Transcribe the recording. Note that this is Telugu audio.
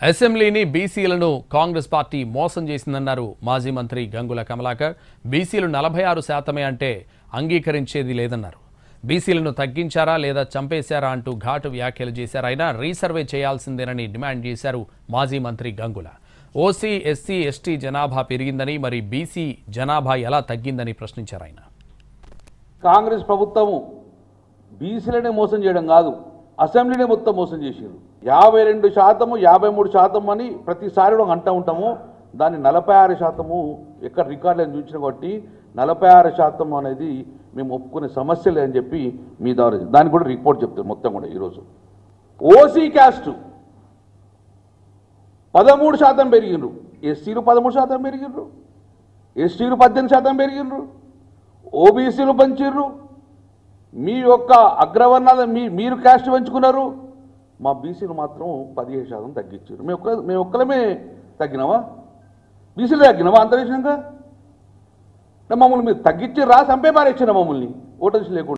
అసెంబ్లీని బీసీలను కాంగ్రెస్ పార్టీ మోసం చేసిందన్నారు మాజీ మంత్రి గంగుల కమలాకర్. బీసీలు 46% అంటే అంగీకరించేది లేదన్నారు. బీసీలను తగ్గించారా లేదా చంపేశారా అంటూ ఘాటు వ్యాఖ్యలు చేశారు. ఆయన రీసర్వే చేయాల్సిందేనని డిమాండ్ చేశారు మాజీ మంత్రి గంగుల. ఓసీ, ఎస్సీ, ఎస్టీ జనాభా పెరిగిందని, మరి బీసీ జనాభా ఎలా తగ్గిందని ప్రశ్నించారు ఆయన. కాంగ్రెస్ ప్రభుత్వము బీసీలనే మోసం చేయడం కాదు, అసెంబ్లీనే మొత్తం మోసం చేసారు. 52%, 53% అని ప్రతిసారి అంటూ ఉంటాము. దాన్ని 46% ఎక్కడ రికార్డులను చూసిన కాబట్టి 46% అనేది మేము ఒప్పుకునే సమస్యలే అని చెప్పి మీ ద్వారా దానికి కూడా రిపోర్ట్ చెప్తారు మొత్తం కూడా. ఈరోజు ఓసీ క్యాస్ట్ 13% పెరిగినరు, ఎస్సీలు 13% పెరిగినరు, ఎస్టీలు 18% పెరిగినరు, ఓబీసీలు పెంచిర్రు. మీ యొక్క అగ్రవర్ణాల మీరు క్యాస్ట్ పెంచుకున్నారు, మా బీసీలు మాత్రం 17% తగ్గించారు. మేము ఒక్కలమే తగ్గినావా? బీసీలు తగ్గినావా అంతరిక్షంగా? మమ్మల్ని మీరు తగ్గించి చంపే పారేచ్చిన మమ్మల్ని ఓటర్స్ లేకుండా.